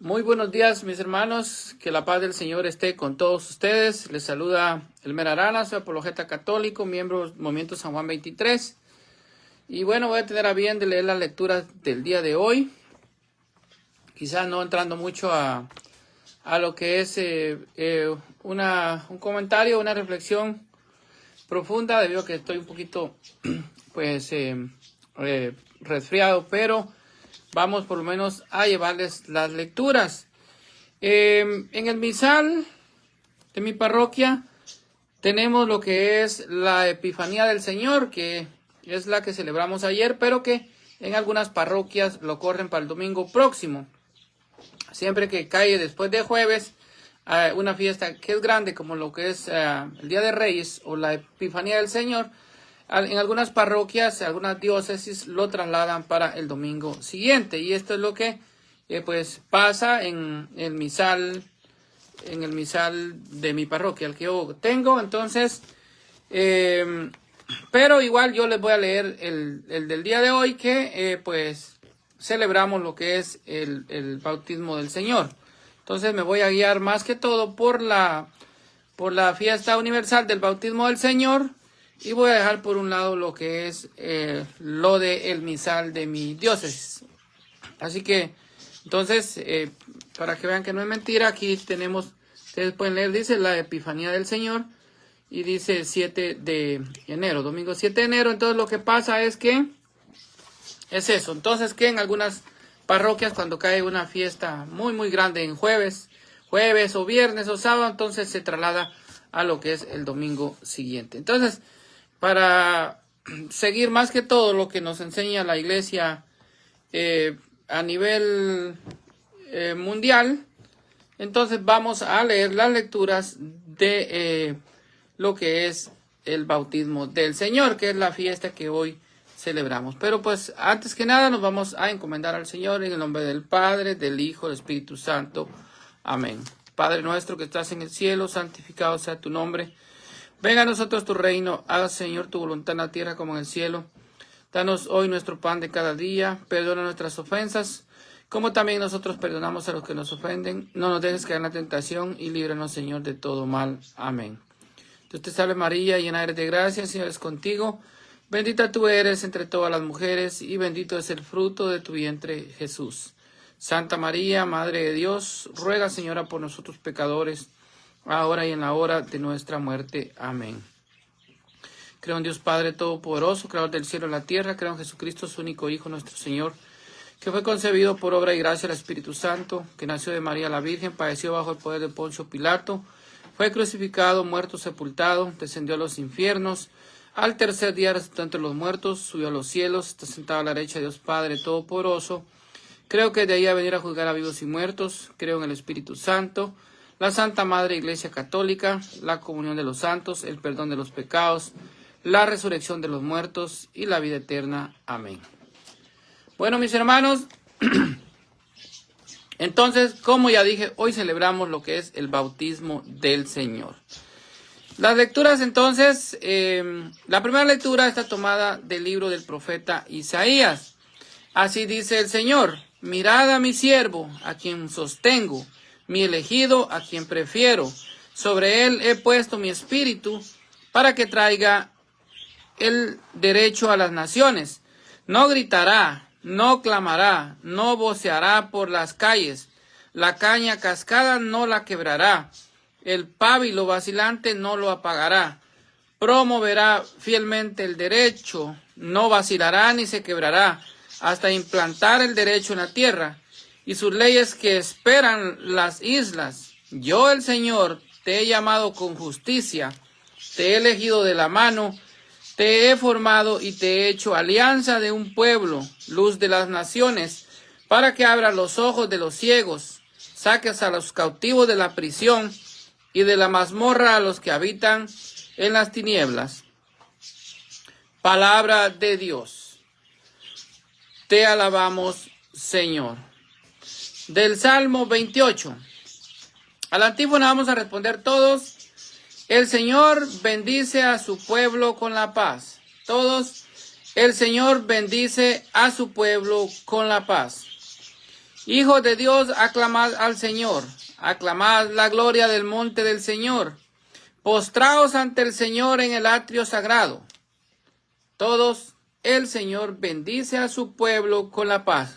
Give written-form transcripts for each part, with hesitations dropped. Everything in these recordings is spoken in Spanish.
Muy buenos días, mis hermanos. Que la paz del Señor esté con todos ustedes. Les saluda Elmer Arana, soy apologeta católico, miembro del Movimiento San Juan 23. Y bueno, voy a tener a bien de leer las lecturas del día de hoy. Quizás no entrando mucho a lo que es un comentario, una reflexión profunda, debido a que estoy un poquito resfriado, pero vamos por lo menos a llevarles las lecturas. En el misal de mi parroquia tenemos lo que es la Epifanía del Señor, que es la que celebramos ayer, pero que en algunas parroquias lo corren para el domingo próximo. Siempre que cae después de jueves, una fiesta que es grande, como lo que es el Día de Reyes o la Epifanía del Señor, en algunas parroquias, algunas diócesis lo trasladan para el domingo siguiente. Y esto es lo que pasa en el misal de mi parroquia, el que yo tengo. Entonces, pero igual yo les voy a leer el del día de hoy, que celebramos lo que es el bautismo del Señor. Entonces me voy a guiar más que todo por la fiesta universal del bautismo del Señor, y voy a dejar por un lado lo que es lo del misal de mi diócesis. Así que, entonces, para que vean que no es mentira, aquí tenemos, ustedes pueden leer, dice la Epifanía del Señor, y dice 7 de enero, domingo 7 de enero. Entonces lo que pasa es que es eso. Entonces, que en algunas parroquias, cuando cae una fiesta muy muy grande en jueves o viernes o sábado, entonces se traslada a lo que es el domingo siguiente. Entonces, para seguir más que todo lo que nos enseña la Iglesia a nivel mundial, entonces vamos a leer las lecturas de lo que es el bautismo del Señor, que es la fiesta que hoy celebramos. Pero pues antes que nada nos vamos a encomendar al Señor en el nombre del Padre, del Hijo, del Espíritu Santo. Amén. Padre nuestro que estás en el cielo, santificado sea tu nombre. Venga a nosotros tu reino, haga Señor tu voluntad en la tierra como en el cielo. Danos hoy nuestro pan de cada día, perdona nuestras ofensas, como también nosotros perdonamos a los que nos ofenden. No nos dejes caer en la tentación y líbranos, Señor, de todo mal. Amén. Dios te salve María, llena eres de gracia, el Señor es contigo. Bendita tú eres entre todas las mujeres, y bendito es el fruto de tu vientre, Jesús. Santa María, Madre de Dios, ruega, Señora, por nosotros pecadores, ahora y en la hora de nuestra muerte. Amén. Creo en Dios Padre Todopoderoso, creador del cielo y la tierra. Creo en Jesucristo, su único Hijo, nuestro Señor, que fue concebido por obra y gracia del Espíritu Santo, que nació de María la Virgen, padeció bajo el poder de Poncio Pilato, fue crucificado, muerto, sepultado, descendió a los infiernos. Al tercer día resucitó entre los muertos, subió a los cielos, está sentado a la derecha de Dios Padre Todopoderoso. Creo que de ahí a venir a juzgar a vivos y muertos. Creo en el Espíritu Santo, la Santa Madre Iglesia Católica, la comunión de los santos, el perdón de los pecados, la resurrección de los muertos y la vida eterna. Amén. Bueno, mis hermanos, entonces, como ya dije, hoy celebramos lo que es el bautismo del Señor. Las lecturas, entonces, la primera lectura está tomada del libro del profeta Isaías. Así dice el Señor: mirad a mi siervo, a quien sostengo, mi elegido, a quien prefiero. Sobre él he puesto mi espíritu, para que traiga el derecho a las naciones. No gritará, no clamará, no voceará por las calles. La caña cascada no la quebrará. El pábilo vacilante no lo apagará. Promoverá fielmente el derecho, no vacilará ni se quebrará, hasta implantar el derecho en la tierra, y sus leyes que esperan las islas. Yo, el Señor, te he llamado con justicia, te he elegido de la mano, te he formado y te he hecho alianza de un pueblo, luz de las naciones, para que abras los ojos de los ciegos, saques a los cautivos de la prisión, y de la mazmorra a los que habitan en las tinieblas. Palabra de Dios. Te alabamos, Señor. Del Salmo 28. A la antífona vamos a responder todos. El Señor bendice a su pueblo con la paz. Todos. El Señor bendice a su pueblo con la paz. Hijos de Dios, aclamad al Señor, aclamad la gloria del monte del Señor, postraos ante el Señor en el atrio sagrado. Todos, el Señor bendice a su pueblo con la paz.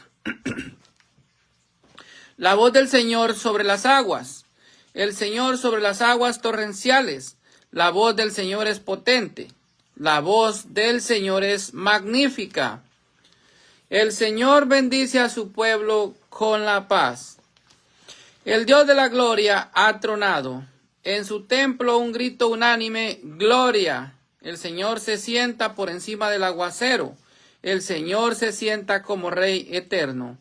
La voz del Señor sobre las aguas, el Señor sobre las aguas torrenciales. La voz del Señor es potente, la voz del Señor es magnífica. El Señor bendice a su pueblo con la paz. El Dios de la gloria ha tronado. En su templo un grito unánime, gloria. El Señor se sienta por encima del aguacero. El Señor se sienta como Rey eterno.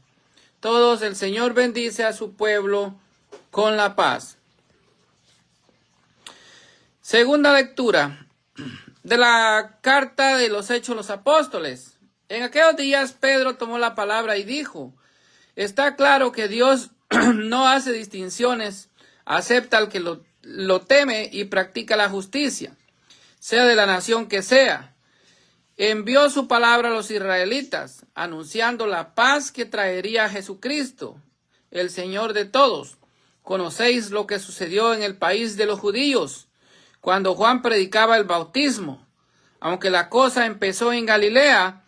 Todos, el Señor bendice a su pueblo con la paz. Segunda lectura de la carta de los Hechos de los Apóstoles. En aquellos días Pedro tomó la palabra y dijo: está claro que Dios no hace distinciones, acepta al que lo teme y practica la justicia, sea de la nación que sea. Envió su palabra a los israelitas, anunciando la paz que traería Jesucristo, el Señor de todos. Conocéis lo que sucedió en el país de los judíos, cuando Juan predicaba el bautismo. Aunque la cosa empezó en Galilea,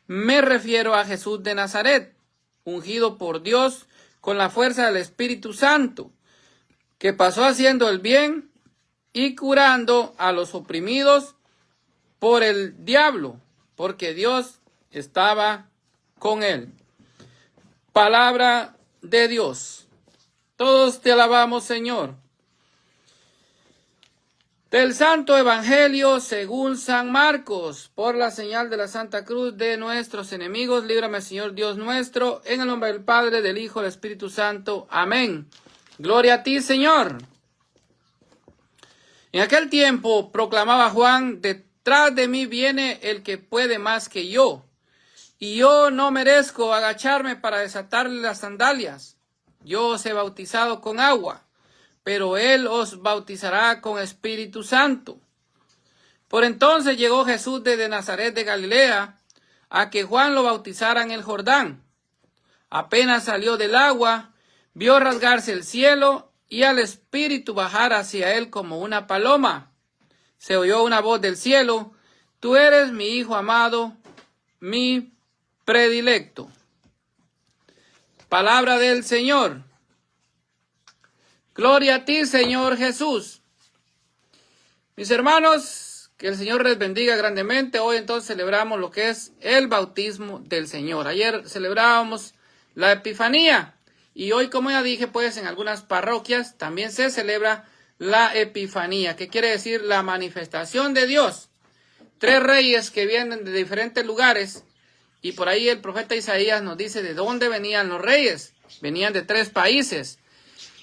me refiero a Jesús de Nazaret, ungido por Dios con la fuerza del Espíritu Santo, que pasó haciendo el bien y curando a los oprimidos por el diablo, porque Dios estaba con él. Palabra de Dios. Todos te alabamos, Señor. Del Santo Evangelio según San Marcos. Por la señal de la Santa Cruz de nuestros enemigos, líbrame, Señor Dios nuestro, en el nombre del Padre, del Hijo y del Espíritu Santo. Amén. Gloria a ti, Señor. En aquel tiempo proclamaba Juan: detrás de mí viene el que puede más que yo, y yo no merezco agacharme para desatarle las sandalias. Yo os he bautizado con agua, pero él os bautizará con Espíritu Santo. Por entonces llegó Jesús desde Nazaret de Galilea a que Juan lo bautizara en el Jordán. Apenas salió del agua, vio rasgarse el cielo y al Espíritu bajar hacia él como una paloma. Se oyó una voz del cielo: tú eres mi Hijo amado, mi predilecto. Palabra del Señor. Gloria a ti, Señor Jesús. Mis hermanos, que el Señor les bendiga grandemente. Hoy entonces celebramos lo que es el bautismo del Señor. Ayer celebrábamos la Epifanía. Y hoy, como ya dije, pues en algunas parroquias también se celebra la Epifanía, que quiere decir la manifestación de Dios. 3 reyes que vienen de diferentes lugares, y por ahí el profeta Isaías nos dice de dónde venían los reyes. Venían de 3 países,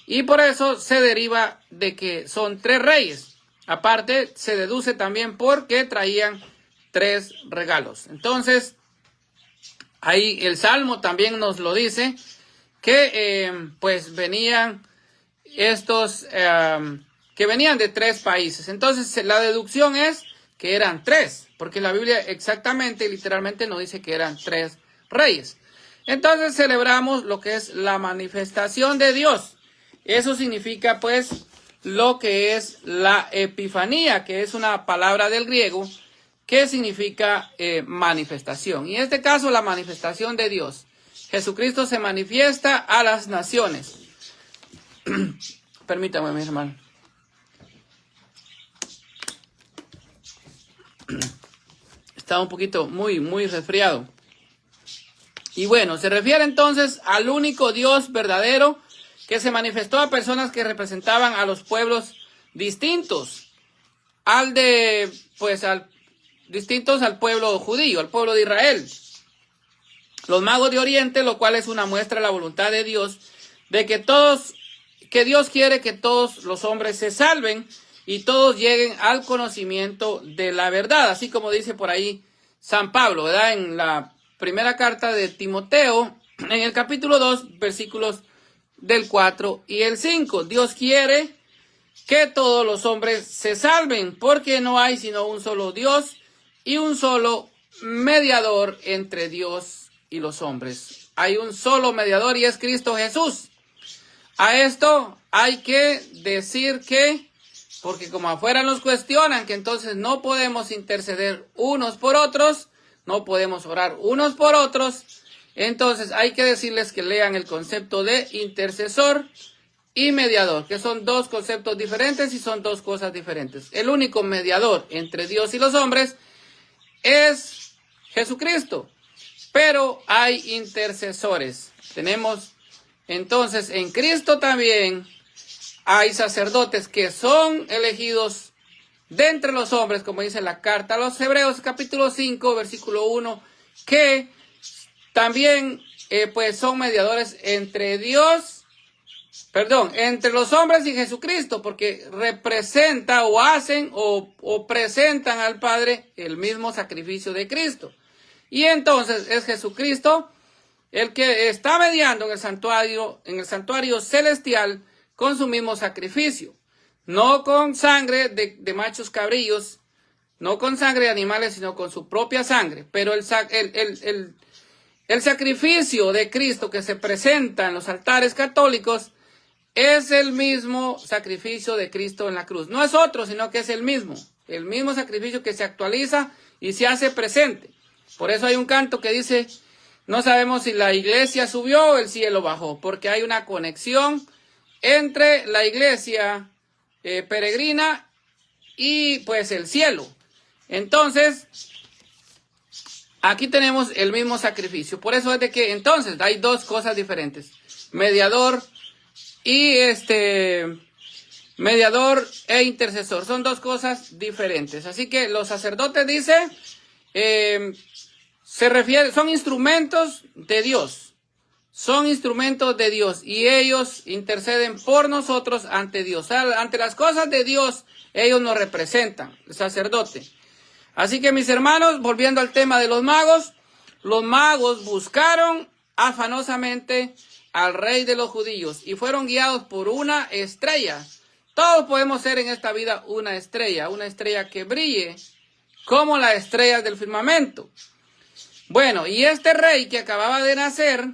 y por eso se deriva de que son 3 reyes. Aparte, se deduce también porque traían 3 regalos. Entonces, ahí el Salmo también nos lo dice, que pues venían estos que venían de 3 países. Entonces la deducción es que eran 3, porque la Biblia exactamente, literalmente nos dice que eran 3 reyes. Entonces celebramos lo que es la manifestación de Dios. Eso significa pues lo que es la Epifanía, que es una palabra del griego que significa manifestación. Y en este caso la manifestación de Dios. Jesucristo se manifiesta a las naciones. Permítame, mi hermano. Estaba un poquito muy resfriado. Y bueno, se refiere entonces al único Dios verdadero que se manifestó a personas que representaban a los pueblos distintos. Distintos al pueblo judío, al pueblo de Israel. Los magos de Oriente, lo cual es una muestra de la voluntad de Dios, de que Dios quiere que todos los hombres se salven y todos lleguen al conocimiento de la verdad, así como dice por ahí San Pablo, ¿verdad? En la primera carta de Timoteo, en el capítulo 2, versículos del 4 y el 5. Dios quiere que todos los hombres se salven, porque no hay sino un solo Dios y un solo mediador entre Dios y los hombres, hay un solo mediador y es Cristo Jesús. A esto hay que decir que, porque como afuera nos cuestionan que entonces no podemos interceder unos por otros, no podemos orar unos por otros, entonces hay que decirles que lean el concepto de intercesor y mediador, que son dos conceptos diferentes y son dos cosas diferentes. El único mediador entre Dios y los hombres es Jesucristo, pero hay intercesores. Tenemos entonces en Cristo también hay sacerdotes que son elegidos de entre los hombres, como dice la carta a los Hebreos capítulo 5 versículo 1, que también pues son mediadores entre entre los hombres y Jesucristo, porque representa o hacen o presentan al Padre el mismo sacrificio de Cristo. Y entonces es Jesucristo el que está mediando en el santuario celestial con su mismo sacrificio. No con sangre de machos cabrillos, no con sangre de animales, sino con su propia sangre. Pero el sacrificio de Cristo que se presenta en los altares católicos es el mismo sacrificio de Cristo en la cruz. No es otro, sino que es el mismo sacrificio que se actualiza y se hace presente. Por eso hay un canto que dice, no sabemos si la iglesia subió o el cielo bajó, porque hay una conexión entre la iglesia peregrina y pues el cielo. Entonces, aquí tenemos el mismo sacrificio. Por eso es de que entonces hay dos cosas diferentes. Mediador e intercesor. Son dos cosas diferentes. Así que los sacerdotes dice, son instrumentos de Dios. Son instrumentos de Dios y ellos interceden por nosotros ante Dios. O sea, ante las cosas de Dios, ellos nos representan, el sacerdote. Así que mis hermanos, volviendo al tema de los magos buscaron afanosamente al rey de los judíos y fueron guiados por una estrella. Todos podemos ser en esta vida una estrella que brille como las estrellas del firmamento. Bueno, y este rey que acababa de nacer,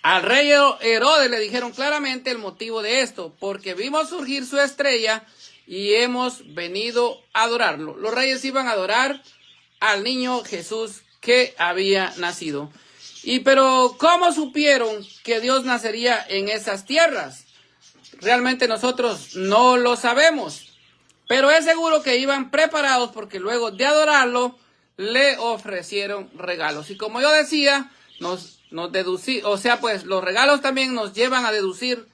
al rey Herodes le dijeron claramente el motivo de esto, porque vimos surgir su estrella y hemos venido a adorarlo. Los reyes iban a adorar al niño Jesús que había nacido. Pero ¿cómo supieron que Dios nacería en esas tierras? Realmente nosotros no lo sabemos, pero es seguro que iban preparados porque luego de adorarlo le ofrecieron regalos. Y como yo decía, pues los regalos también nos llevan a deducir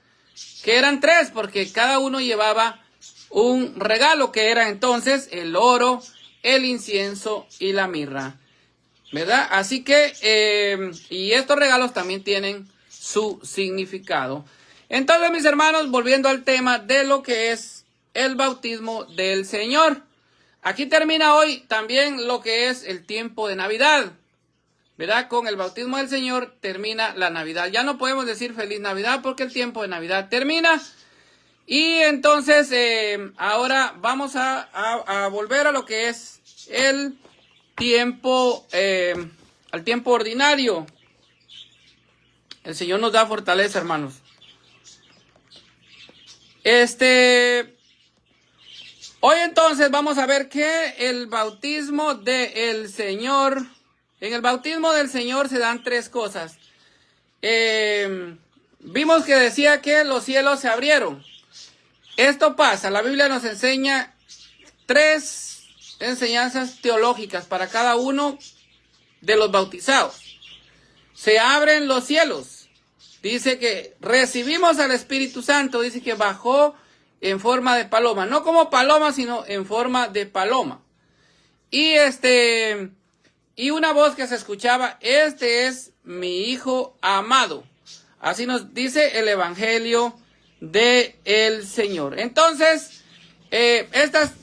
que eran tres, porque cada uno llevaba un regalo que era entonces el oro, el incienso y la mirra, ¿verdad? Así que, y estos regalos también tienen su significado. Entonces, mis hermanos, volviendo al tema de lo que es el bautismo del Señor. Aquí termina hoy también lo que es el tiempo de Navidad, ¿verdad? Con el bautismo del Señor termina la Navidad. Ya no podemos decir feliz Navidad porque el tiempo de Navidad termina. Y entonces ahora vamos a volver a lo que es el tiempo, al tiempo ordinario. El Señor nos da fortaleza, hermanos. Hoy entonces vamos a ver que el bautismo del Señor, en el bautismo del Señor se dan tres cosas. Vimos que decía que los cielos se abrieron. Esto pasa, la Biblia nos enseña tres enseñanzas teológicas para cada uno de los bautizados. Se abren los cielos. Dice que recibimos al Espíritu Santo, dice que bajó en forma de paloma, no como paloma, sino en forma de paloma. Y una voz que se escuchaba, este es mi Hijo amado. Así nos dice el Evangelio del Señor. Entonces, en estas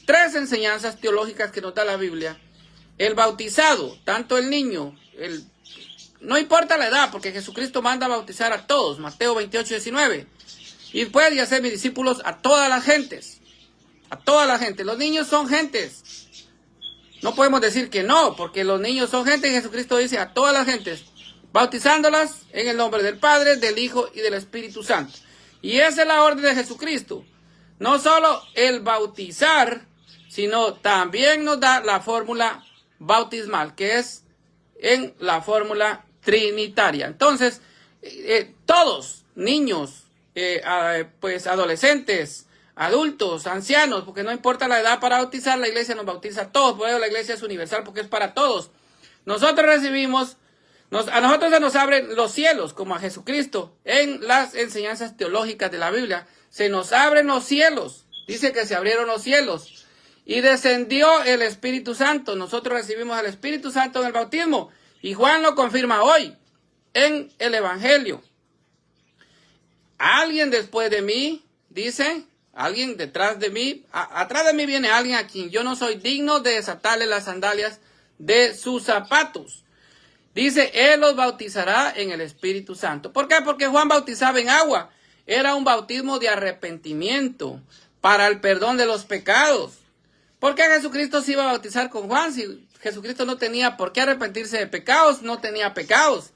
tres enseñanzas teológicas que nos da la Biblia, el bautizado, tanto el niño, no importa la edad, porque Jesucristo manda a bautizar a todos, Mateo 28:19. Y puede hacer mis discípulos a todas las gentes. A toda la gente. Los niños son gentes. No podemos decir que no, porque los niños son gente y Jesucristo dice a todas las gentes, bautizándolas en el nombre del Padre, del Hijo y del Espíritu Santo. Y esa es la orden de Jesucristo. No solo el bautizar, sino también nos da la fórmula bautismal, que es en la fórmula trinitaria. Entonces, todos, niños, pues adolescentes, adultos, ancianos, porque no importa la edad para bautizar, la iglesia nos bautiza a todos, por eso la iglesia es universal, porque es para todos. Nosotros recibimos, a nosotros se nos abren los cielos, como a Jesucristo, en las enseñanzas teológicas de la Biblia, se nos abren los cielos, dice que se abrieron los cielos, y descendió el Espíritu Santo, nosotros recibimos el Espíritu Santo en el bautismo, y Juan lo confirma hoy, en el Evangelio. Alguien después de mí, dice, alguien detrás de mí, atrás de mí viene alguien a quien yo no soy digno de desatarle las sandalias de sus zapatos. Dice, Él los bautizará en el Espíritu Santo. ¿Por qué? Porque Juan bautizaba en agua. Era un bautismo de arrepentimiento para el perdón de los pecados. ¿Por qué Jesucristo se iba a bautizar con Juan? Si Jesucristo no tenía por qué arrepentirse de pecados, no tenía pecados.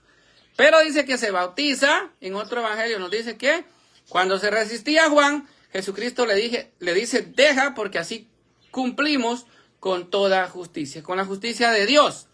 Pero dice que se bautiza, en otro evangelio nos dice que cuando se resistía a Juan, Jesucristo le dice, deja, porque así cumplimos con toda justicia, con la justicia de Dios.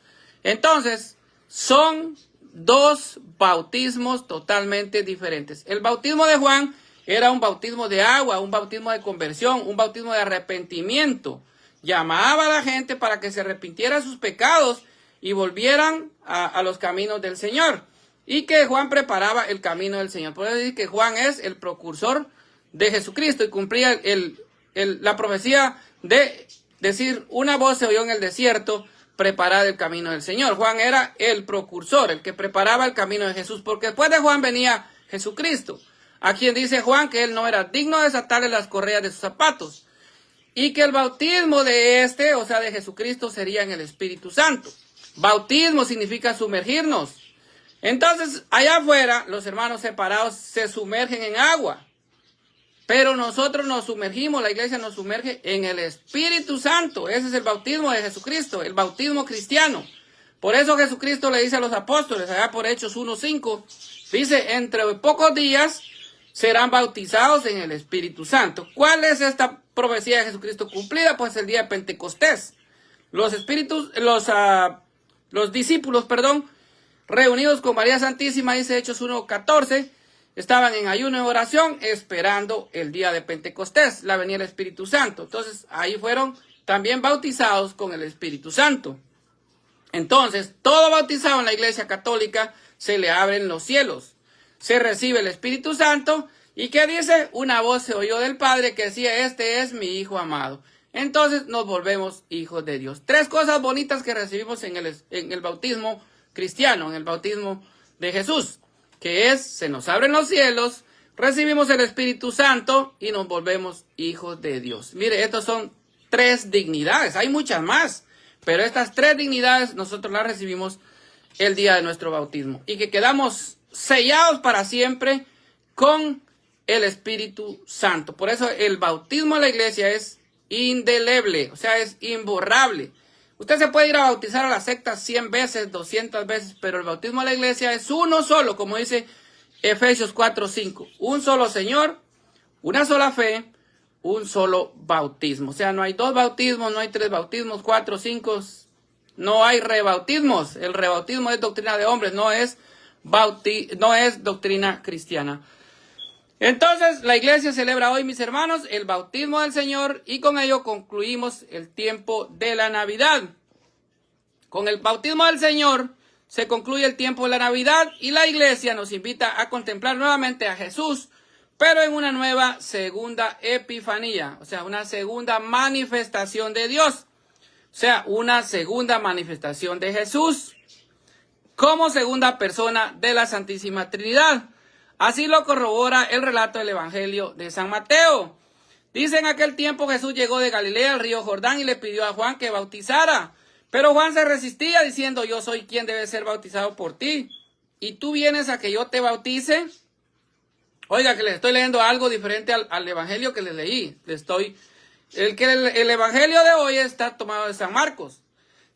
Entonces, son dos bautismos totalmente diferentes. El bautismo de Juan era un bautismo de agua, un bautismo de conversión, un bautismo de arrepentimiento. Llamaba a la gente para que se arrepintiera de sus pecados y volvieran a los caminos del Señor. Y que Juan preparaba el camino del Señor. Por eso dice que Juan es el precursor de Jesucristo y cumplía la profecía de decir, una voz se oyó en el desierto, preparad el camino del Señor. Juan era el precursor, el que preparaba el camino de Jesús, porque después de Juan venía Jesucristo, a quien dice Juan que él no era digno de desatarle las correas de sus zapatos, y que el bautismo de o sea, de Jesucristo, sería en el Espíritu Santo. Bautismo significa sumergirnos. Entonces, allá afuera, los hermanos separados se sumergen en agua. Pero nosotros nos sumergimos, la iglesia nos sumerge en el Espíritu Santo. Ese es el bautismo de Jesucristo, el bautismo cristiano. Por eso Jesucristo le dice a los apóstoles, allá por Hechos 1:5, dice, entre pocos días serán bautizados en el Espíritu Santo. ¿Cuál es esta profecía de Jesucristo cumplida? Pues el día de Pentecostés. Los discípulos, reunidos con María Santísima, dice Hechos 1:14, estaban en ayuno y oración esperando el día de Pentecostés, la venida del Espíritu Santo. Entonces, ahí fueron también bautizados con el Espíritu Santo. Entonces, todo bautizado en la Iglesia Católica se le abren los cielos. Se recibe el Espíritu Santo y ¿qué dice? Una voz se oyó del Padre que decía, este es mi Hijo amado. Entonces, nos volvemos hijos de Dios. Tres cosas bonitas que recibimos en el bautismo cristiano, en el bautismo de Jesús, que es, se nos abren los cielos, recibimos el Espíritu Santo y nos volvemos hijos de Dios. Mire, estas son tres dignidades, hay muchas más, pero estas tres dignidades nosotros las recibimos el día de nuestro bautismo y que quedamos sellados para siempre con el Espíritu Santo. Por eso el bautismo de la iglesia es indeleble, o sea, es imborrable. Usted se puede ir a bautizar a la secta 100 veces, 200 veces, pero el bautismo de la iglesia es uno solo, como dice Efesios 4:5. Un solo Señor, una sola fe, un solo bautismo. O sea, no hay dos bautismos, no hay tres bautismos, 4, 5, no hay rebautismos. El rebautismo es doctrina de hombres, no es doctrina cristiana. Entonces, la iglesia celebra hoy, mis hermanos, el bautismo del Señor y con ello concluimos el tiempo de la Navidad. Con el bautismo del Señor se concluye el tiempo de la Navidad y la iglesia nos invita a contemplar nuevamente a Jesús, pero en una nueva segunda epifanía, o sea, una segunda manifestación de Dios, o sea, una segunda manifestación de Jesús como segunda persona de la Santísima Trinidad. Así lo corrobora el relato del Evangelio de San Mateo. Dice, en aquel tiempo Jesús llegó de Galilea al río Jordán y le pidió a Juan que bautizara. Pero Juan se resistía diciendo, yo soy quien debe ser bautizado por ti. ¿Y tú vienes a que yo te bautice? Oiga, que les estoy leyendo algo diferente al Evangelio que les leí. El Evangelio de hoy está tomado de San Marcos.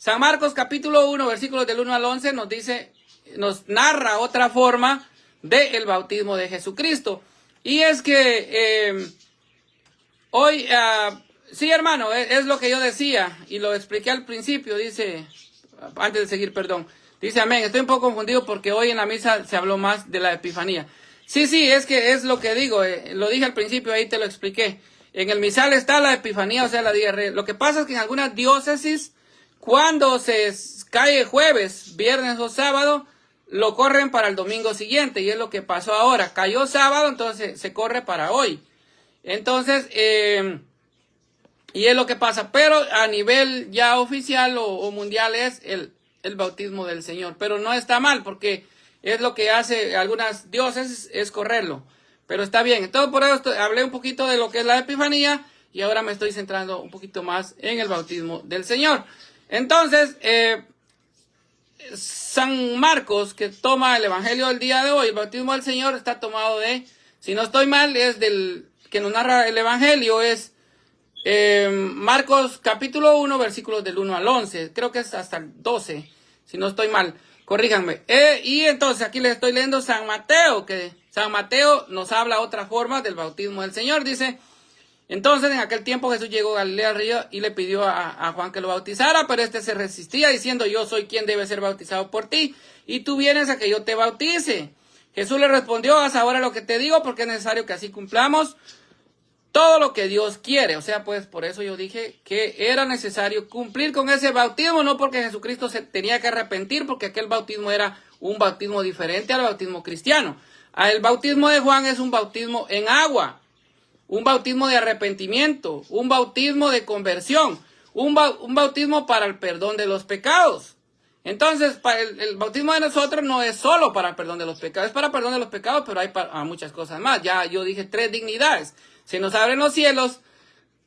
San Marcos capítulo 1, versículos del 1 al 11 nos dice, nos narra otra forma del bautismo de Jesucristo. Y es que hoy, sí hermano, es lo que yo decía y lo expliqué al principio, dice, antes de seguir, perdón, dice amén. Estoy un poco confundido porque hoy en la misa se habló más de la Epifanía. Sí, es que es lo que digo, lo dije al principio, ahí te lo expliqué. En el misal está la Epifanía, o sea, la diarrea. Lo que pasa es que en algunas diócesis, cuando se cae jueves, viernes o sábado, lo corren para el domingo siguiente, y es lo que pasó ahora. Cayó sábado, entonces se corre para hoy. Entonces, y es lo que pasa, pero a nivel ya oficial o mundial es el bautismo del Señor. Pero no está mal, porque es lo que hace algunas diócesis, es correrlo. Pero está bien. Entonces, por eso hablé un poquito de lo que es la Epifanía, y ahora me estoy centrando un poquito más en el bautismo del Señor. Entonces, San Marcos, que toma el Evangelio del día de hoy, el bautismo del Señor está tomado de, si no estoy mal, es del que nos narra el Evangelio, es Marcos capítulo 1, versículos del 1 al 11, creo que es hasta el 12, si no estoy mal, corríjanme. Y entonces aquí les estoy leyendo San Mateo, que San Mateo nos habla otra forma del bautismo del Señor. Dice, entonces en aquel tiempo Jesús llegó a Galilea al río y le pidió a Juan que lo bautizara, pero este se resistía diciendo, yo soy quien debe ser bautizado por ti, y tú vienes a que yo te bautice. Jesús le respondió, haz ahora lo que te digo, porque es necesario que así cumplamos todo lo que Dios quiere. O sea, pues por eso yo dije que era necesario cumplir con ese bautismo, no porque Jesucristo se tenía que arrepentir, porque aquel bautismo era un bautismo diferente al bautismo cristiano. El bautismo de Juan es un bautismo en agua, un bautismo de arrepentimiento, un bautismo de conversión, un bautismo para el perdón de los pecados. Entonces, el bautismo de nosotros no es solo para el perdón de los pecados, es para el perdón de los pecados, pero hay para muchas cosas más. Ya yo dije 3 dignidades. Se nos abren los cielos,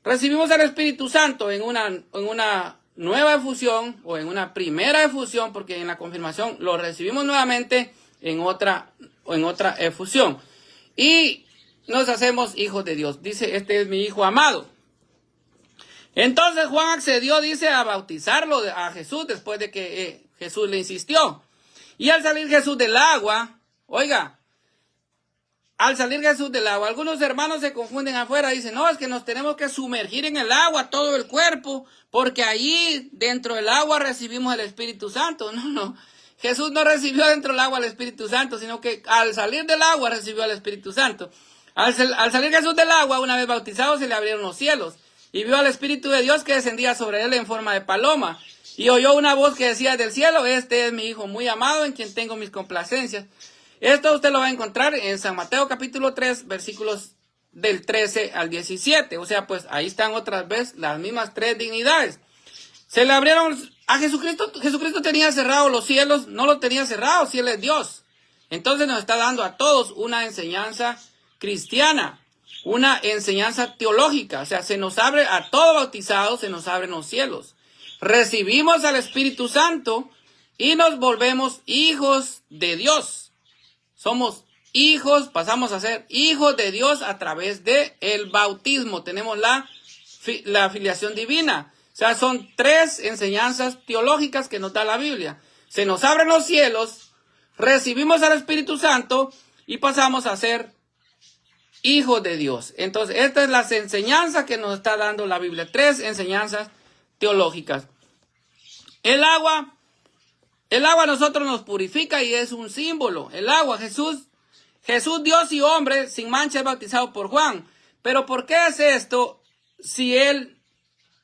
recibimos el Espíritu Santo en una nueva efusión o en una primera efusión, porque en la confirmación lo recibimos nuevamente en otra efusión. Y nos hacemos hijos de Dios. Dice, este es mi hijo amado. Entonces Juan accedió, dice, a bautizarlo a Jesús después de que Jesús le insistió. Y al salir Jesús del agua, oiga, al salir Jesús del agua, algunos hermanos se confunden afuera, dicen, no, es que nos tenemos que sumergir en el agua, todo el cuerpo, porque allí dentro del agua recibimos el Espíritu Santo. No, Jesús no recibió dentro del agua el Espíritu Santo, sino que al salir del agua recibió el Espíritu Santo. Al salir Jesús del agua, una vez bautizado, se le abrieron los cielos, y vio al Espíritu de Dios que descendía sobre él en forma de paloma, y oyó una voz que decía del cielo, este es mi Hijo muy amado, en quien tengo mis complacencias. Esto usted lo va a encontrar en San Mateo capítulo 3, versículos del 13 al 17. O sea, pues ahí están otras vez las mismas 3 dignidades. Se le abrieron a Jesucristo. Jesucristo tenía cerrado los cielos, no lo tenía cerrado, si Él es Dios. Entonces nos está dando a todos una enseñanza cristiana, una enseñanza teológica. O sea, se nos abre a todo bautizado, se nos abren los cielos. Recibimos al Espíritu Santo y nos volvemos hijos de Dios. Somos hijos, pasamos a ser hijos de Dios a través de el bautismo. Tenemos la filiación divina. O sea, son 3 enseñanzas teológicas que nos da la Biblia. Se nos abren los cielos, recibimos al Espíritu Santo y pasamos a ser hijos de Dios. Entonces, esta es la enseñanza que nos está dando la Biblia. 3 enseñanzas teológicas. El agua a nosotros nos purifica y es un símbolo. El agua, Jesús, Dios y hombre, sin mancha, es bautizado por Juan. Pero ¿por qué es esto si él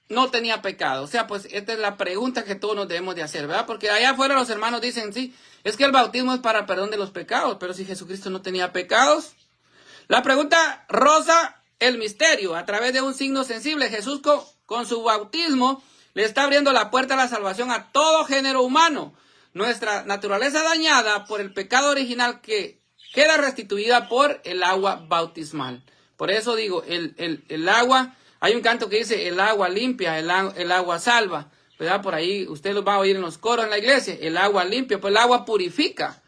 no tenía pecado? O sea, pues esta es la pregunta que todos nos debemos de hacer, ¿verdad? Porque allá afuera los hermanos dicen, sí, es que el bautismo es para el perdón de los pecados. Pero si Jesucristo no tenía pecados. La pregunta roza el misterio. A través de un signo sensible, Jesús con su bautismo le está abriendo la puerta a la salvación a todo género humano. Nuestra naturaleza dañada por el pecado original que queda restituida por el agua bautismal. Por eso digo, el agua, hay un canto que dice, el agua limpia, el agua salva, ¿verdad? Por ahí usted lo va a oír en los coros en la iglesia, el agua limpia, pues el agua purifica.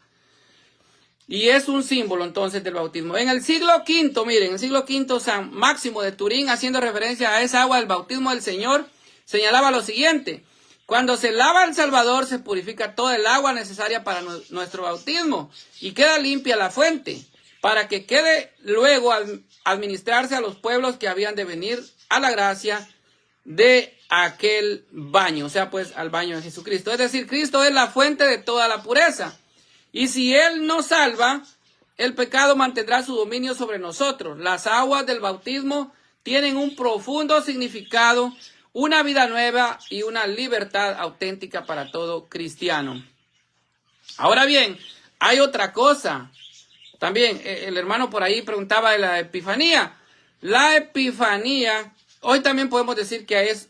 Y es un símbolo entonces del bautismo. En el siglo V, miren, en el siglo V, San Máximo de Turín, haciendo referencia a esa agua del bautismo del Señor, señalaba lo siguiente: Cuando se lava el Salvador, se purifica toda el agua necesaria para nuestro bautismo y queda limpia la fuente, para que quede luego administrarse a los pueblos que habían de venir a la gracia de aquel baño, o sea, pues al baño de Jesucristo. Es decir, Cristo es la fuente de toda la pureza. Y si Él nos salva, el pecado mantendrá su dominio sobre nosotros. Las aguas del bautismo tienen un profundo significado, una vida nueva y una libertad auténtica para todo cristiano. Ahora bien, hay otra cosa. También el hermano por ahí preguntaba de la Epifanía. La Epifanía, hoy también podemos decir que es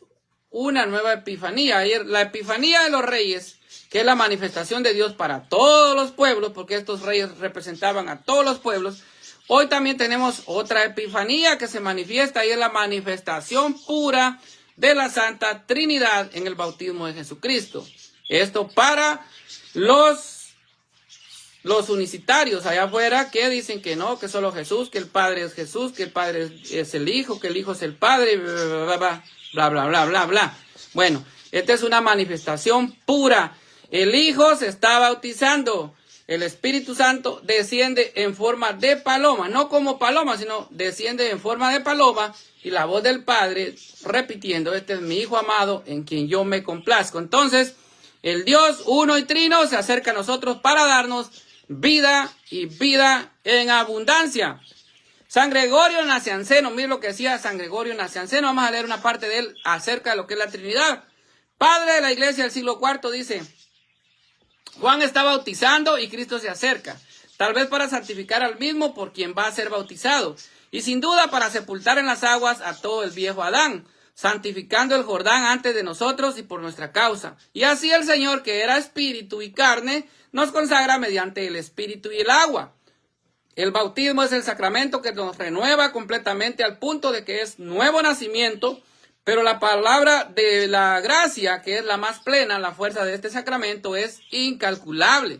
una nueva Epifanía. Ayer, la Epifanía de los Reyes, que es la manifestación de Dios para todos los pueblos, porque estos reyes representaban a todos los pueblos. Hoy también tenemos otra Epifanía que se manifiesta y es la manifestación pura de la Santa Trinidad en el bautismo de Jesucristo. Esto para los unicitarios allá afuera que dicen que no, que solo Jesús, que el Padre es Jesús, que el Padre es el Hijo, que el Hijo es el Padre, bla, bla, bla, bla, bla. Bueno, esta es una manifestación pura. El Hijo se está bautizando. El Espíritu Santo desciende en forma de paloma, no como paloma, sino desciende en forma de paloma, y la voz del Padre repitiendo: este es mi Hijo amado en quien yo me complazco. Entonces, el Dios uno y trino se acerca a nosotros para darnos vida y vida en abundancia. San Gregorio Nacianceno, miren lo que decía San Gregorio Nacianceno, vamos a leer una parte de él acerca de lo que es la Trinidad. Padre de la Iglesia del siglo IV dice: Juan está bautizando y Cristo se acerca, tal vez para santificar al mismo por quien va a ser bautizado, y sin duda para sepultar en las aguas a todo el viejo Adán, santificando el Jordán antes de nosotros y por nuestra causa. Y así el Señor, que era espíritu y carne, nos consagra mediante el espíritu y el agua. El bautismo es el sacramento que nos renueva completamente al punto de que es nuevo nacimiento, pero la palabra de la gracia, que es la más plena, la fuerza de este sacramento es incalculable.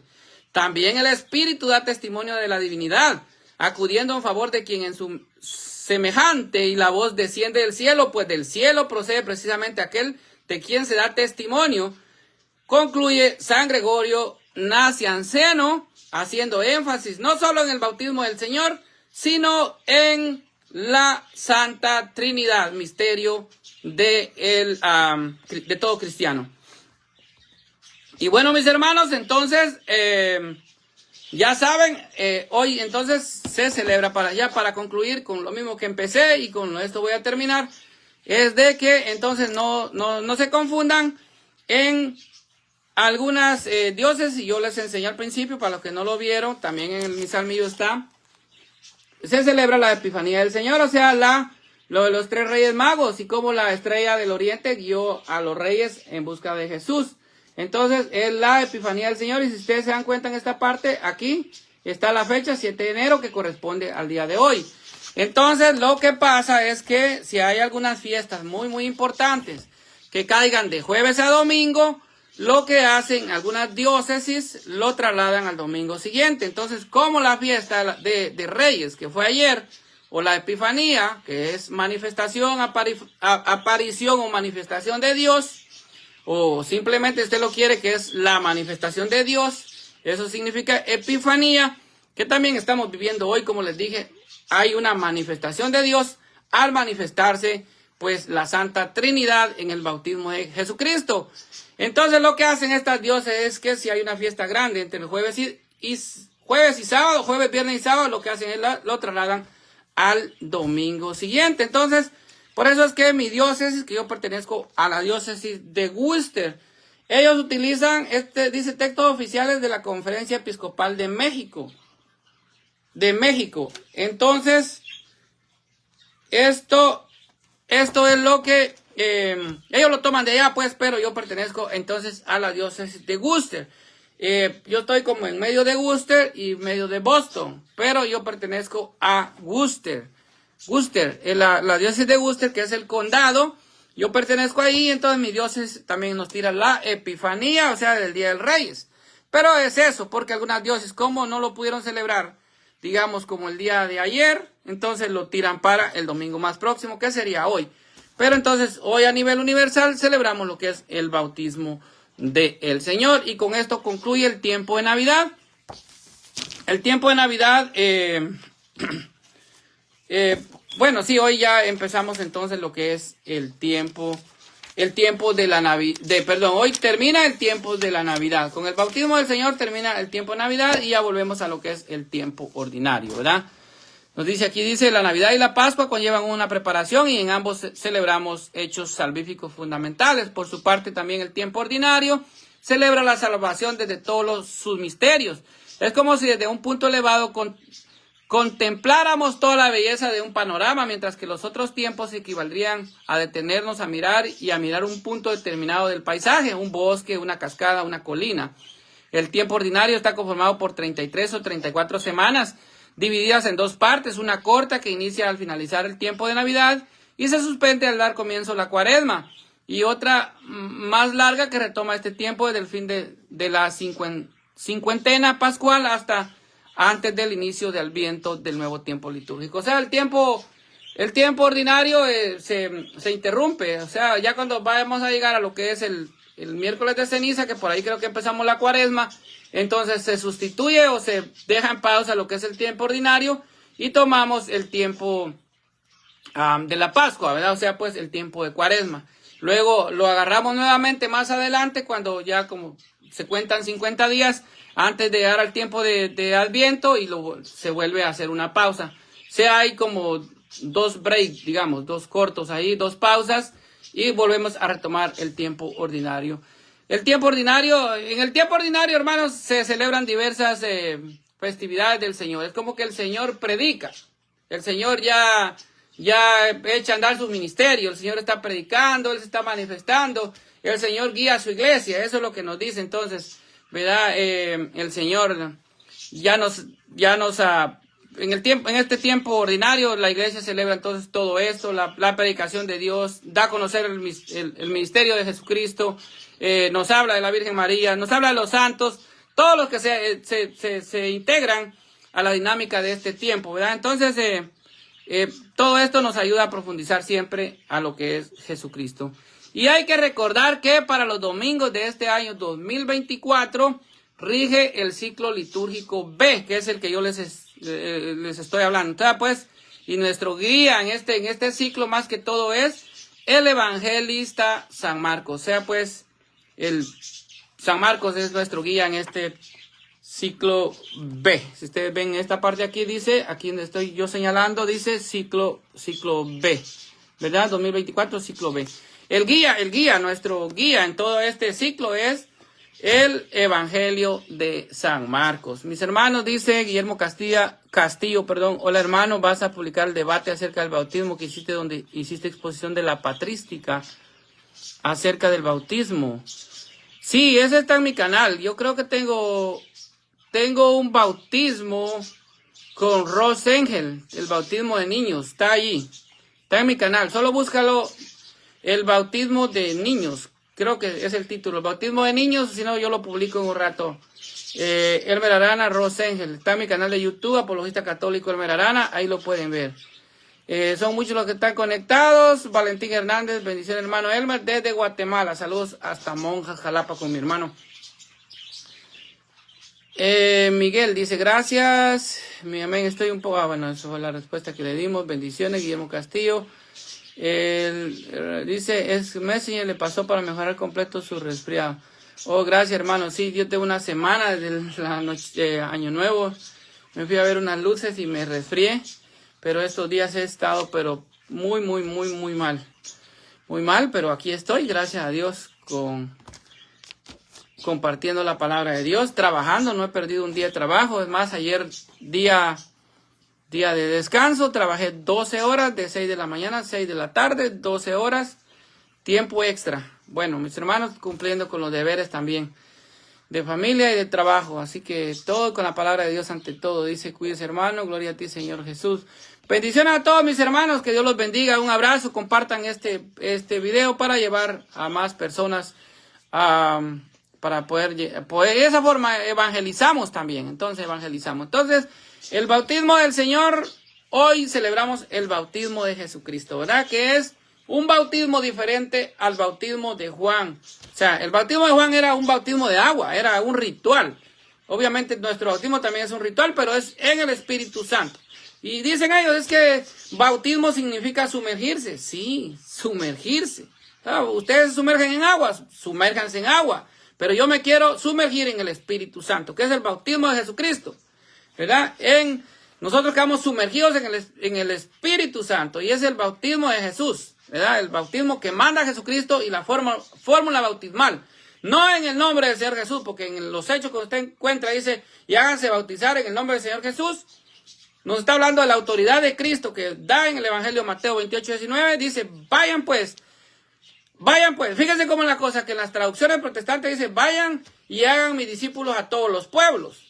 También el Espíritu da testimonio de la divinidad, acudiendo en favor de quien en su semejante, y la voz desciende del cielo, pues del cielo procede precisamente aquel de quien se da testimonio. Concluye San Gregorio Nacianceno, haciendo énfasis no solo en el bautismo del Señor, sino en la Santa Trinidad, misterio de todo cristiano. Y bueno, mis hermanos, entonces, ya saben, hoy entonces se celebra, para concluir con lo mismo que empecé, y con esto voy a terminar, es de que entonces no se confundan en algunas diócesis. Yo les enseñé al principio, para los que no lo vieron, también en el misal mío está, se celebra la Epifanía del Señor, o sea, lo de los 3 reyes magos, y como la estrella del oriente guió a los reyes en busca de Jesús. Entonces, es la Epifanía del Señor, y si ustedes se dan cuenta en esta parte, aquí está la fecha 7 de enero, que corresponde al día de hoy. Entonces, lo que pasa es que si hay algunas fiestas muy, muy importantes que caigan de jueves a domingo, lo que hacen algunas diócesis lo trasladan al domingo siguiente. Entonces, como la fiesta de Reyes, que fue ayer, o la Epifanía, que es manifestación, aparición o manifestación de Dios, o simplemente usted lo quiere que es la manifestación de Dios, eso significa Epifanía, que también estamos viviendo hoy. Como les dije, hay una manifestación de Dios al manifestarse pues la Santa Trinidad en el bautismo de Jesucristo. Entonces, lo que hacen estas diócesis es que si hay una fiesta grande entre el jueves y sábado, jueves, viernes y sábado, lo que hacen es lo trasladan al domingo siguiente. Entonces, por eso es que mi diócesis, que yo pertenezco a la diócesis de Worcester, ellos utilizan dice textos oficiales de la Conferencia Episcopal de México. Entonces, esto es lo que ellos lo toman de allá, pues, pero yo pertenezco entonces a la diócesis de Worcester. Yo estoy como en medio de Worcester y medio de Boston, pero yo pertenezco a Worcester, la diócesis de Worcester, que es el condado. Yo pertenezco ahí, entonces mi diócesis también nos tira la Epifanía, o sea, del Día del Reyes. Pero es eso, porque algunas diócesis, como no lo pudieron celebrar, digamos, como el día de ayer, entonces lo tiran para el domingo más próximo, que sería hoy. Pero entonces hoy a nivel universal celebramos lo que es el bautismo del Señor. Y con esto concluye el tiempo de Navidad. El tiempo de Navidad, bueno, sí, hoy ya empezamos entonces lo que es el tiempo de la Navidad, hoy termina el tiempo de la Navidad. Con el bautismo del Señor termina el tiempo de Navidad y ya volvemos a lo que es el tiempo ordinario, ¿verdad? Nos dice aquí, dice, la Navidad y la Pascua conllevan una preparación y en ambos celebramos hechos salvíficos fundamentales. Por su parte, también el tiempo ordinario celebra la salvación desde todos sus misterios. Es como si desde un punto elevado contempláramos toda la belleza de un panorama, mientras que los otros tiempos equivaldrían a detenernos a mirar un punto determinado del paisaje, un bosque, una cascada, una colina. El tiempo ordinario está conformado por 33 o 34 semanas, divididas en dos partes, una corta que inicia al finalizar el tiempo de Navidad y se suspende al dar comienzo la Cuaresma, y otra más larga que retoma este tiempo desde el fin de la cincuentena pascual hasta antes del inicio del Adviento del nuevo tiempo litúrgico. O sea, el tiempo ordinario se interrumpe. O sea, ya cuando vamos a llegar a lo que es el miércoles de ceniza, que por ahí creo que empezamos la Cuaresma, entonces se sustituye o se deja en pausa lo que es el tiempo ordinario y tomamos el tiempo de la Pascua, ¿verdad? O sea, pues el tiempo de Cuaresma. Luego lo agarramos nuevamente más adelante cuando ya como se cuentan 50 días antes de llegar al tiempo de Adviento y se vuelve a hacer una pausa. O sea, hay como dos breaks, digamos, dos cortos ahí, dos pausas y volvemos a retomar el tiempo ordinario. En el tiempo ordinario, hermanos, se celebran diversas festividades del Señor. Es como que el Señor predica. El Señor ya echa a andar su ministerio. El Señor está predicando, Él se está manifestando. El Señor guía a su iglesia. Eso es lo que nos dice entonces, ¿verdad? El Señor en este tiempo ordinario, la iglesia celebra entonces todo esto, la predicación de Dios, da a conocer el ministerio de Jesucristo, nos habla de la Virgen María, nos habla de los santos, todos los que se integran a la dinámica de este tiempo, ¿verdad? Entonces, todo esto nos ayuda a profundizar siempre a lo que es Jesucristo. Y hay que recordar que para los domingos de este año 2024 rige el ciclo litúrgico B, que es el que yo les estoy hablando. Entonces, pues, y nuestro guía en este ciclo más que todo es el evangelista San Marcos. O sea, pues, San Marcos es nuestro guía en este ciclo B. Si ustedes ven esta parte aquí, dice, aquí donde estoy yo señalando, dice ciclo B, ¿verdad? 2024, ciclo B. Nuestro guía en todo este ciclo es el Evangelio de San Marcos. Mis hermanos, dice Guillermo Castillo, hola hermano, vas a publicar el debate acerca del bautismo que hiciste, donde hiciste exposición de la patrística acerca del bautismo. Sí, ese está en mi canal. Yo creo que tengo un bautismo con Rose Engel, el bautismo de niños, está allí, está en mi canal, solo búscalo, el bautismo de niños, creo que es el título, el bautismo de niños, si no yo lo publico en un rato. Elmer Arana, Rose Engel, está en mi canal de YouTube, Apologista Católico Elmer Arana, ahí lo pueden ver. Son muchos los que están conectados. Valentín Hernández, bendición hermano Elmer, desde Guatemala, saludos hasta Monjas, Jalapa con mi hermano. Miguel dice, gracias, mi amén, estoy un poco, bueno, eso fue la respuesta que le dimos, bendiciones. Guillermo Castillo, dice, Messenger le pasó para mejorar completo su resfriado. Oh, gracias hermano, sí, yo tengo una semana de la noche de Año Nuevo, me fui a ver unas luces y me resfrié, pero estos días he estado, pero muy mal, pero aquí estoy, gracias a Dios, compartiendo la palabra de Dios, trabajando, no he perdido un día de trabajo. Es más, ayer día de descanso, trabajé 12 horas, de 6 de la mañana a 6 de la tarde, 12 horas, tiempo extra. Bueno, mis hermanos, cumpliendo con los deberes también de familia y de trabajo, así que todo con la palabra de Dios ante todo. Dice, cuídese hermano, gloria a ti Señor Jesús. Bendiciones a todos mis hermanos, que Dios los bendiga, un abrazo, compartan este video para llevar a más personas para poder de esa forma evangelizamos también. Entonces el bautismo del Señor, hoy celebramos el bautismo de Jesucristo, ¿verdad? Que es un bautismo diferente al bautismo de Juan. O sea, el bautismo de Juan era un bautismo de agua, era un ritual. Obviamente nuestro bautismo también es un ritual, pero es en el Espíritu Santo. Y dicen ellos, es que bautismo significa sumergirse. Sí, sumergirse. Ustedes se sumergen en agua, sumérjanse en agua. Pero yo me quiero sumergir en el Espíritu Santo, que es el bautismo de Jesucristo, ¿verdad? Nosotros quedamos sumergidos en el Espíritu Santo, y es el bautismo de Jesús, ¿verdad? El bautismo que manda Jesucristo y la fórmula bautismal. No en el nombre del Señor Jesús, porque en los hechos que usted encuentra dice, y háganse bautizar en el nombre del Señor Jesús. Nos está hablando de la autoridad de Cristo que da en el Evangelio de Mateo 28:19. Dice, vayan pues. Fíjense cómo es la cosa, que en las traducciones protestantes dice, vayan y hagan mis discípulos a todos los pueblos.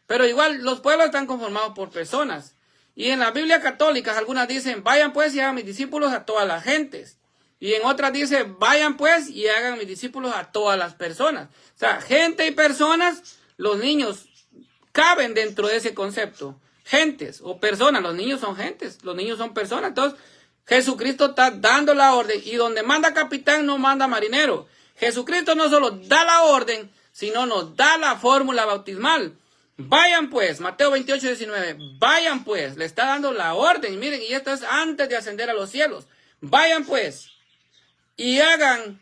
Pero igual los pueblos están conformados por personas. Y en la Biblia católicas algunas dicen, vayan pues y hagan mis discípulos a todas las gentes. Y en otras dice, vayan pues y hagan mis discípulos a todas las personas. O sea, gente y personas, los niños caben dentro de ese concepto. Gentes o personas, los niños son gentes, los niños son personas. Entonces, Jesucristo está dando la orden, y donde manda capitán no manda marinero. Jesucristo no solo da la orden, sino nos da la fórmula bautismal. Vayan pues, Mateo 28:19, vayan pues, le está dando la orden. Miren, y esto es antes de ascender a los cielos. Vayan pues y hagan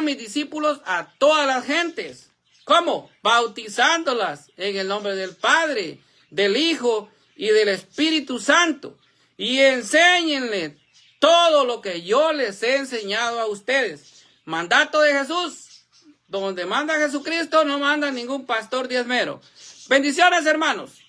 mis discípulos a todas las gentes. ¿Cómo? Bautizándolas en el nombre del Padre, del Hijo y del Espíritu Santo. Y enséñenle todo lo que yo les he enseñado a ustedes. Mandato de Jesús. Donde manda Jesucristo no manda ningún pastor diezmero. Bendiciones, hermanos.